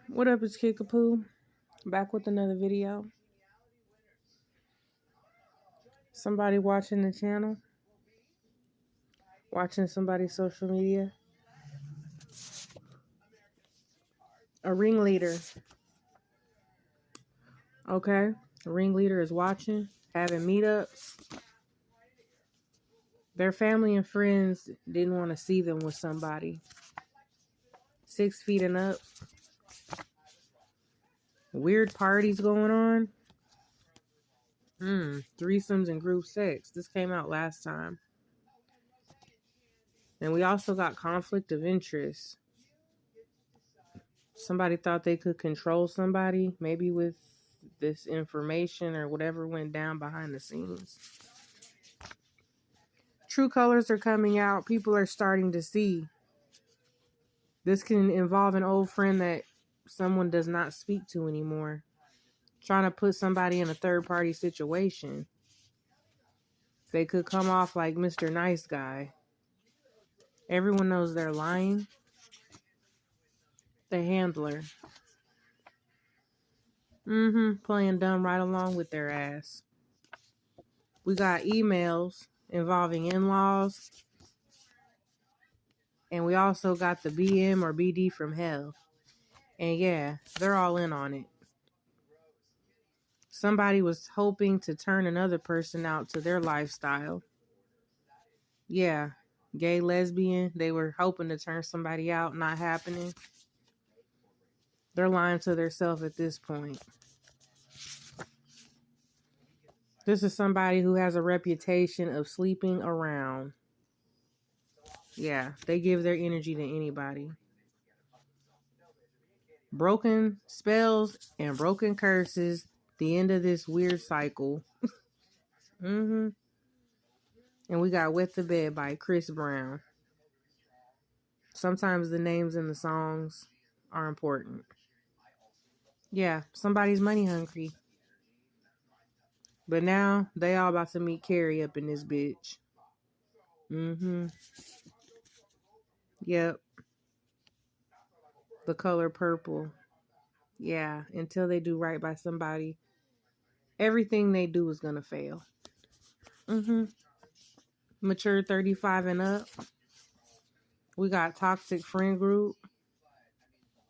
What up, it's Kickapoo? Back with another video. Somebody watching the channel, watching somebody's social media. A ringleader. Okay, a ringleader is watching, having meetups. Their family and friends didn't want to see them with somebody 6 feet and up. Weird parties going on. Threesomes and group sex. This came out last time. And we also got conflict of interest. Somebody thought they could control somebody, maybe with this information or whatever went down behind the scenes. True colors are coming out. People are starting to see. This can involve an old friend that someone does not speak to anymore. Trying to put somebody in a third party situation. They could come off like Mr. Nice Guy. Everyone knows they're lying. The handler. Playing dumb right along with their ass. We got emails involving in-laws. And we also got the BM or BD from hell. And yeah, they're all in on it. Somebody was hoping to turn another person out to their lifestyle. Yeah, gay, lesbian. They were hoping to turn somebody out, not happening. They're lying to themselves at this point. This is somebody who has a reputation of sleeping around. Yeah, they give their energy to anybody. Broken spells and broken curses. The end of this weird cycle. And we got Wet the Bed by Chris Brown. Sometimes the names in the songs are important. Yeah, somebody's money hungry. But now they all about to meet Carrie up in this bitch. Yep. The color purple. Yeah, until they do right by somebody, everything they do is gonna fail. Mature 35 and up. We got toxic friend group.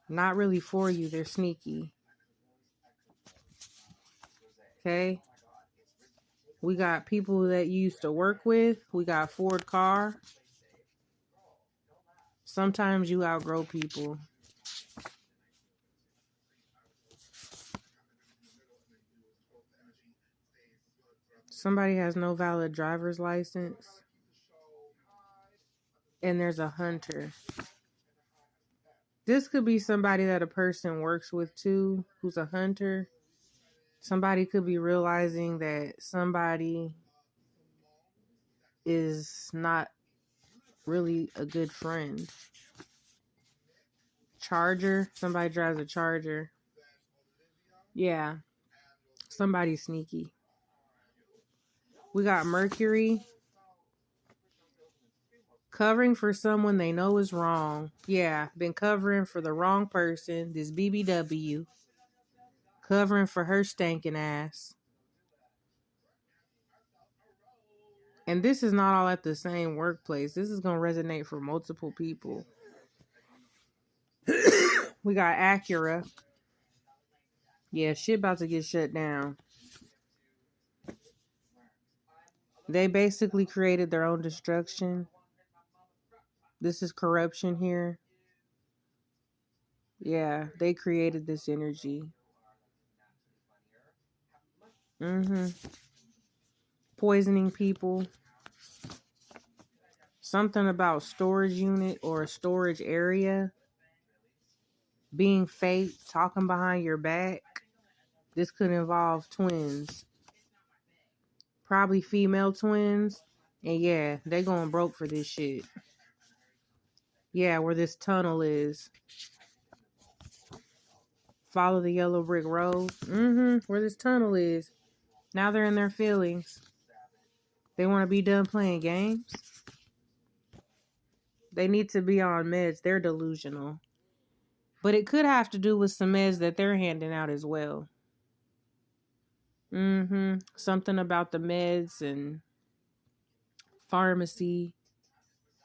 Not really for you, they're sneaky. Okay. We got people that you used to work with. We got Ford car. Sometimes you outgrow people. Somebody has no valid driver's license. And there's a hunter. This could be somebody that a person works with too, who's a hunter. Somebody could be realizing that somebody is not really a good friend. Charger. Somebody drives a Charger. Yeah. Somebody's sneaky. We got Mercury. Covering for someone they know is wrong. Yeah, been covering for the wrong person. This BBW. Covering for her stinking ass. And this is not all at the same workplace. This is going to resonate for multiple people. We got Acura. Yeah, shit about to get shut down. They basically created their own destruction. This is corruption here. Yeah, they created this energy. Poisoning people. Something about storage unit or a storage area. Being fake, talking behind your back. This could involve twins. Probably female twins. And yeah, they going broke for this shit. Yeah, where this tunnel is. Follow the yellow brick road. Where this tunnel is. Now they're in their feelings. They want to be done playing games. They need to be on meds. They're delusional. But it could have to do with some meds that they're handing out as well. Something about the meds and pharmacy.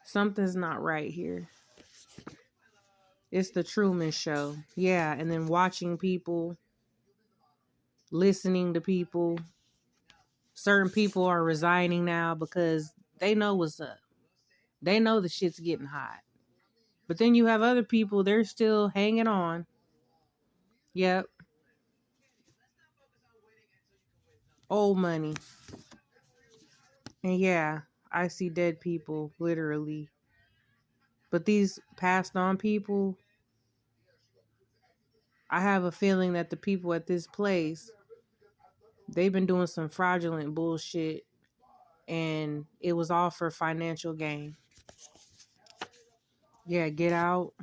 Something's not right here. It's the Truman Show. Yeah, and then watching people, listening to people. Certain people are resigning now because they know what's up. They know the shit's getting hot. But then you have other people, they're still hanging on. Yep. Old money. And yeah, I see dead people, literally. But these passed on people, I have a feeling that the people at this place, they've been doing some fraudulent bullshit, and it was all for financial gain. Yeah, get out.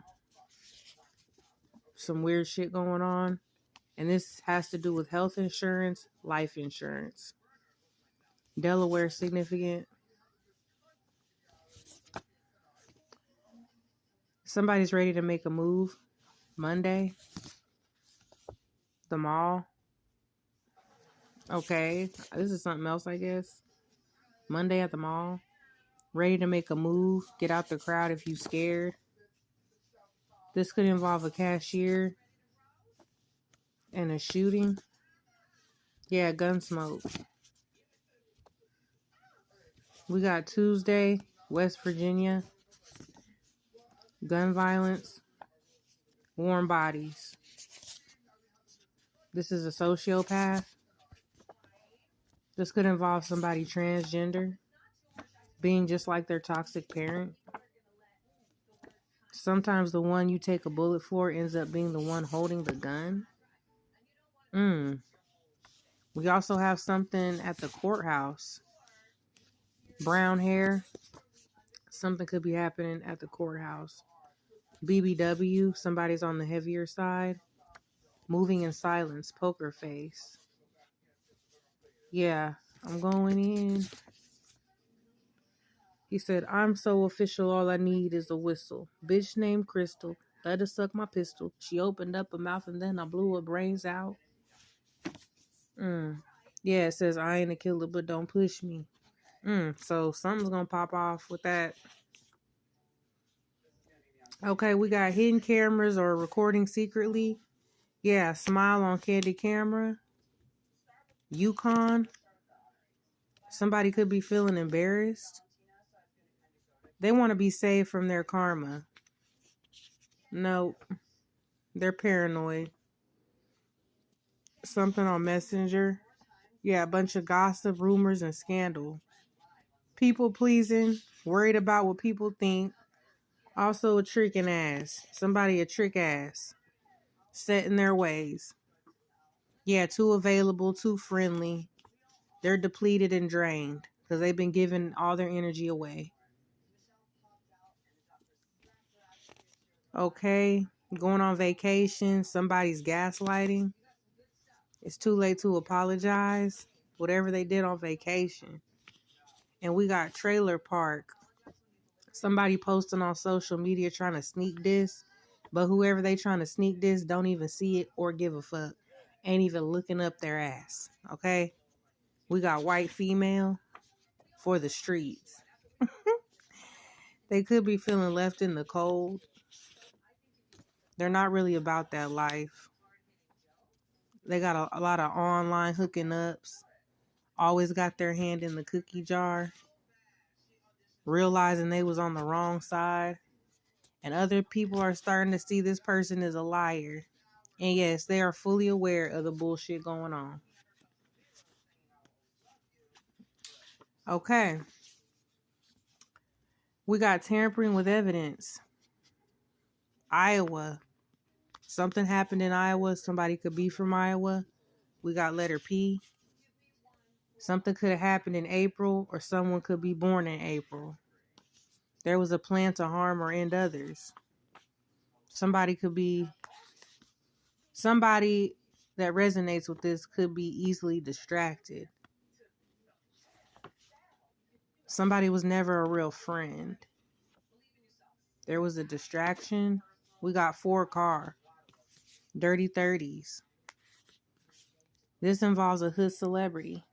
Some weird shit going on. And this has to do with health insurance, life insurance. Delaware significant. Somebody's ready to make a move. Monday. The mall. Okay. This is something else, I guess. Monday at the mall. Ready to make a move. Get out the crowd if you scared. This could involve a cashier and a shooting. Yeah, gun smoke. We got Tuesday, West Virginia. Gun violence. Warm bodies. This is a sociopath. This could involve somebody transgender, being just like their toxic parent. Sometimes the one you take a bullet for ends up being the one holding the gun. We also have something at the courthouse. Brown hair. Something could be happening at the courthouse. BBW. Somebody's on the heavier side. Moving in silence. Poker face. Yeah, I'm going in. He said, I'm so official, all I need is a whistle. Bitch named Crystal. Let her suck my pistol. She opened up her mouth and then I blew her brains out. Yeah, it says, I ain't a killer, but don't push me. So something's going to pop off with that. Okay, we got hidden cameras or recording secretly. Yeah, smile on candid camera. Yukon. Somebody could be feeling embarrassed. They want to be saved from their karma. Nope. They're paranoid. Something on Messenger. Yeah, a bunch of gossip, rumors, and scandal. People pleasing, worried about what people think. Also a tricking ass. Somebody a trick ass. Set in their ways. Yeah, too available, too friendly. They're depleted and drained because they've been giving all their energy away. Okay, going on vacation. Somebody's gaslighting. It's too late to apologize. Whatever they did on vacation. And we got trailer park. Somebody posting on social media trying to sneak this, but whoever they trying to sneak this don't even see it or give a fuck. Ain't even looking up their ass. Okay? We got white female for the streets. They could be feeling left in the cold. They're not really about that life. They got a lot of online hooking ups. Always got their hand in the cookie jar. Realizing they was on the wrong side. And other people are starting to see this person as a liar. And yes, they are fully aware of the bullshit going on. Okay. We got tampering with evidence. Iowa. Something happened in Iowa. Somebody could be from Iowa. We got letter P. Something could have happened in April, or someone could be born in April. There was a plan to harm or end others. Somebody that resonates with this could be easily distracted. Somebody was never a real friend. There was a distraction. We got 4 car. Dirty 30s. This involves a hood celebrity.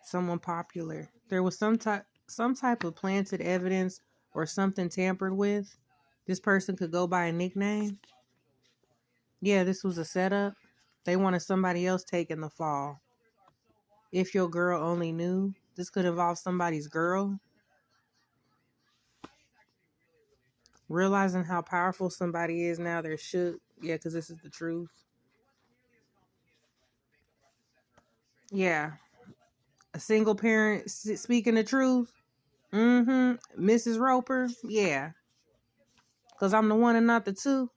Someone popular. There was some type of planted evidence or something tampered with. This person could go by a nickname. Yeah, this was a setup. They wanted somebody else taking the fall. If your girl only knew. This could involve somebody's girl. Realizing how powerful somebody is now, they're shook. Yeah, because this is the truth. Yeah. A single parent speaking the truth. Mrs. Roper. Yeah. Because I'm the one and not the two.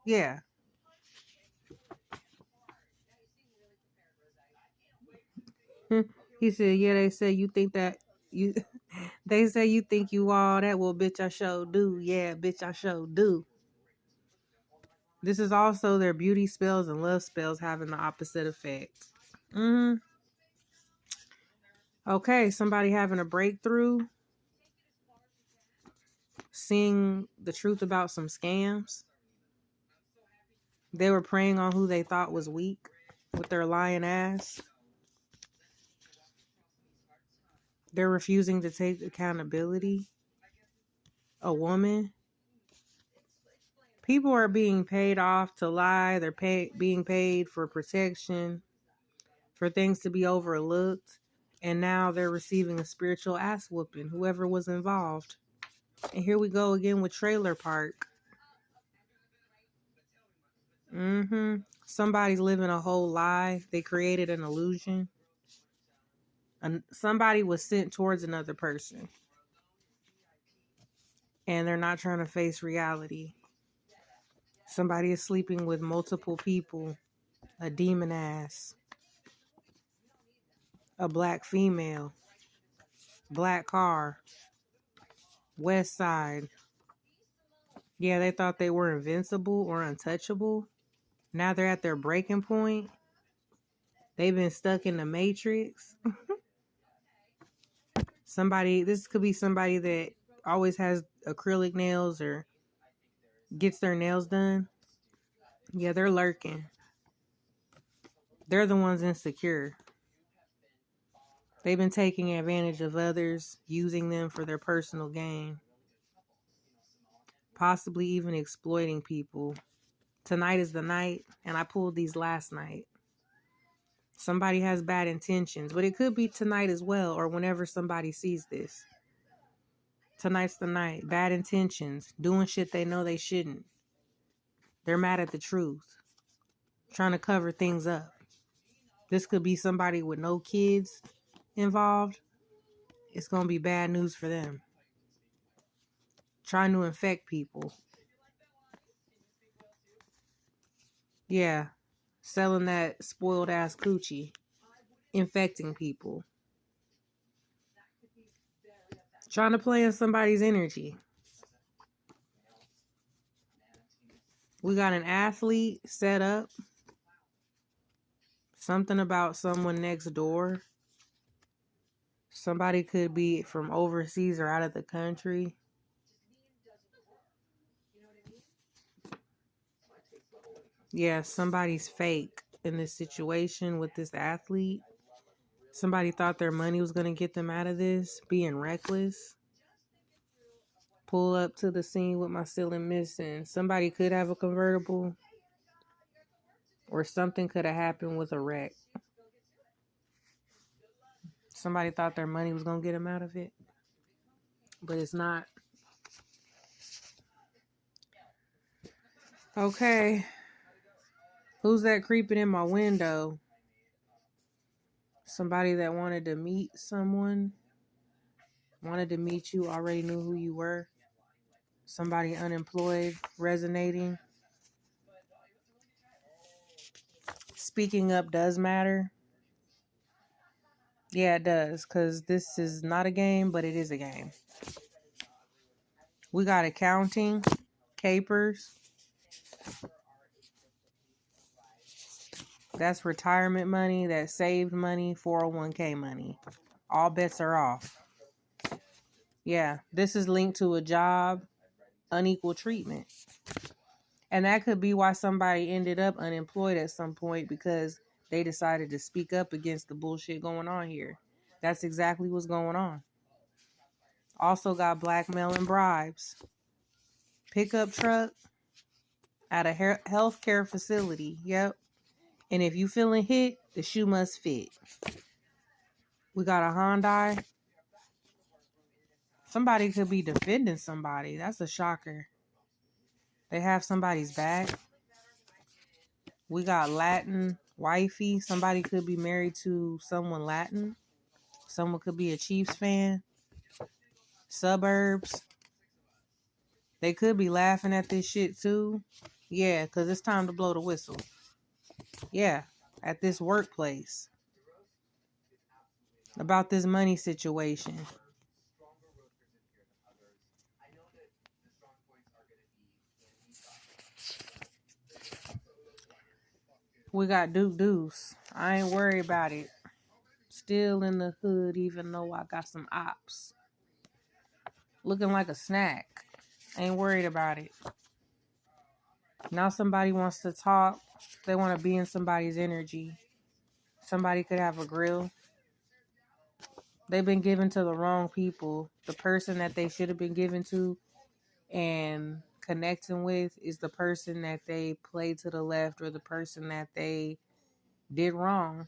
Yeah. He said, yeah, they say you think that you they say you think you all that. Well, bitch, I sure do. Yeah, bitch, I sure do. This is also their beauty spells and love spells having the opposite effect. Okay, somebody having a breakthrough, seeing the truth about some scams. They were preying on who they thought was weak with their lying ass. They're refusing to take accountability. A woman. People are being paid off to lie. They're being paid for protection, for things to be overlooked. And now they're receiving a spiritual ass whooping, whoever was involved. And here we go again with trailer park. Somebody's living a whole lie. They created an illusion. And somebody was sent towards another person. And they're not trying to face reality. Somebody is sleeping with multiple people. A demon ass. A black female. Black car. West side. Yeah, they thought they were invincible or untouchable. Now they're at their breaking point. They've been stuck in the matrix. This could be somebody that always has acrylic nails or gets their nails done. Yeah, they're lurking. They're the ones insecure. They've been taking advantage of others, using them for their personal gain. Possibly even exploiting people. Tonight is the night, and I pulled these last night. Somebody has bad intentions, but it could be tonight as well, or whenever somebody sees this. Tonight's the night. Bad intentions. Doing shit they know they shouldn't. They're mad at the truth. Trying to cover things up. This could be somebody with no kids involved. It's going to be bad news for them. Trying to infect people. Yeah. Selling that spoiled ass coochie. Infecting people. Trying to play in somebody's energy. We got an athlete set up. Something about someone next door. Somebody could be from overseas or out of the country. Yeah, somebody's fake in this situation with this athlete. Somebody thought their money was going to get them out of this, being reckless. Pull up to the scene with my ceiling missing. Somebody could have a convertible, or something could have happened with a wreck. Somebody thought their money was going to get them out of it, but it's not. Okay. Who's that creeping in my window? Somebody that wanted to meet someone. Wanted to meet you, already knew who you were. Somebody unemployed, resonating. Speaking up does matter. Yeah, it does, because this is not a game, but it is a game. We got accounting, capers. That's retirement money, that's saved money, 401k money. All bets are off. Yeah, this is linked to a job, unequal treatment. And that could be why somebody ended up unemployed at some point, because they decided to speak up against the bullshit going on here. That's exactly what's going on. Also got blackmailing bribes. Pickup truck at a healthcare facility. Yep. And if you feeling hit, the shoe must fit. We got a Hyundai. Somebody could be defending somebody. That's a shocker. They have somebody's back. We got Latin wifey. Somebody could be married to someone Latin. Someone could be a Chiefs fan. Suburbs. They could be laughing at this shit too. Yeah, because it's time to blow the whistle. Yeah, at this workplace. About this money situation. We got Duke Deuce. I ain't worried about it. Still in the hood, even though I got some ops. Looking like a snack. Ain't worried about it. Now somebody wants to talk. They want to be in somebody's energy. Somebody could have a grill. They've been given to the wrong people. The person that they should have been given to and connecting with is the person that they played to the left, or the person that they did wrong.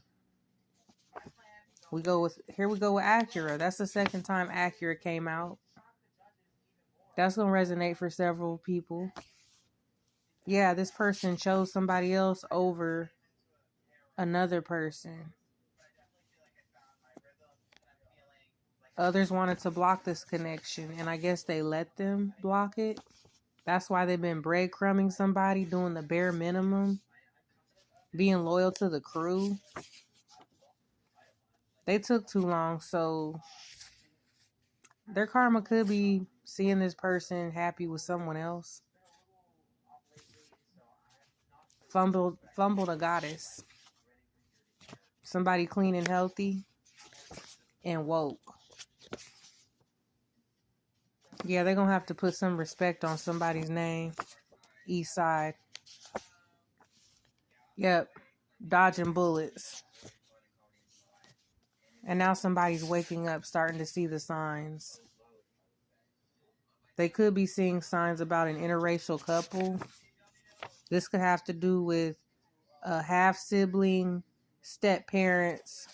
Here we go with Acura. That's the second time Acura came out. That's gonna resonate for several people. Yeah, this person chose somebody else over another person. Others wanted to block this connection, and I guess they let them block it. That's why they've been breadcrumbing somebody, doing the bare minimum, being loyal to the crew. They took too long, so their karma could be seeing this person happy with someone else. Fumbled a goddess. Somebody clean and healthy and woke. Yeah, they're going to have to put some respect on somebody's name. East Side. Yep. Dodging bullets. And now somebody's waking up, starting to see the signs. They could be seeing signs about an interracial couple. This could have to do with a half sibling, step parents,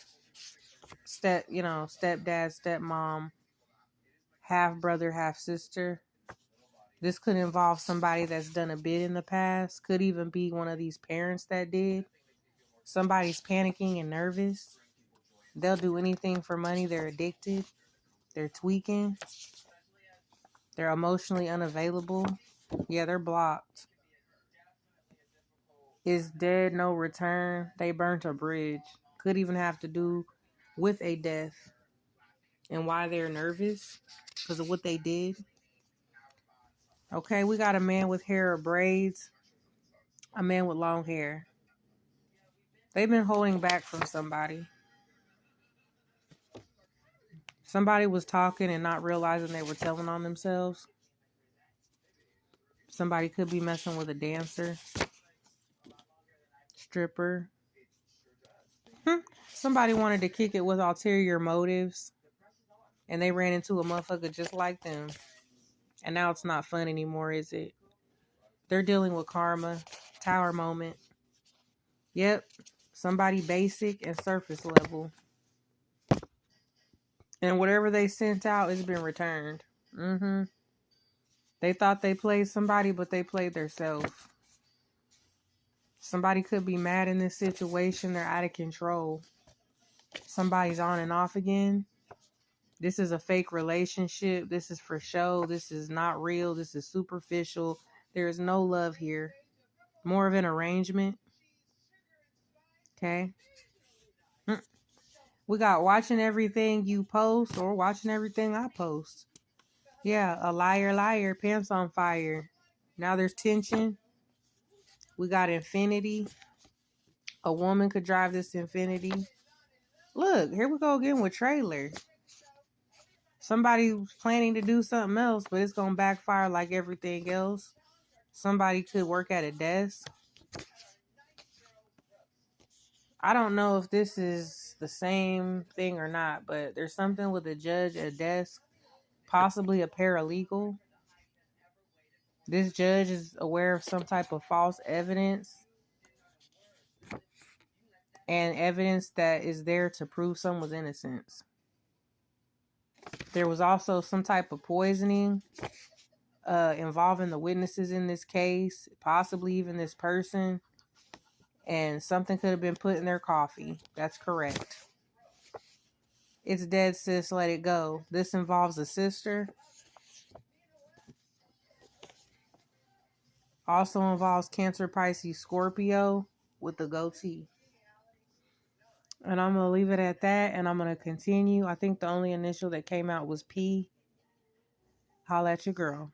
stepdad, stepmom, half brother, half sister. This could involve somebody that's done a bit in the past. Could even be one of these parents that did. Somebody's panicking and nervous. They'll do anything for money. They're addicted. They're tweaking. They're emotionally unavailable. Yeah, they're blocked. Is dead, no return. They burnt a bridge. Could even have to do with a death. And why they're nervous. Because of what they did. Okay, we got a man with hair or braids. A man with long hair. They've been holding back from somebody. Somebody was talking and not realizing they were telling on themselves. Somebody could be messing with a dancer. Stripper. Somebody wanted to kick it with ulterior motives. And they ran into a motherfucker just like them. And now it's not fun anymore, is it? They're dealing with karma. Tower moment. Yep. Somebody basic and surface level. And whatever they sent out has been returned. They thought they played somebody, but they played themselves. Somebody could be mad in this situation. They're out of control. Somebody's on and off again. This is a fake relationship. This is for show. This is not real. This is superficial. There is no love here. More of an arrangement. Okay. We got watching everything you post or watching everything I post. Yeah, a liar, pants on fire. Now there's tension. We got infinity. A woman could drive this infinity. Look, here we go again with trailer. Somebody's planning to do something else, but it's going to backfire like everything else. Somebody could work at a desk. I don't know if this is the same thing or not, but there's something with a judge at a desk, possibly a paralegal. This judge is aware of some type of false evidence and evidence that is there to prove someone's innocence. There was also some type of poisoning involving the witnesses in this case, possibly even this person, and something could have been put in their coffee. That's correct. It's dead, sis. Let it go. This involves a sister. Also involves Cancer, Pisces, Scorpio with the goatee. And I'm going to leave it at that, and I'm going to continue. I think the only initial that came out was P. Holla at your girl.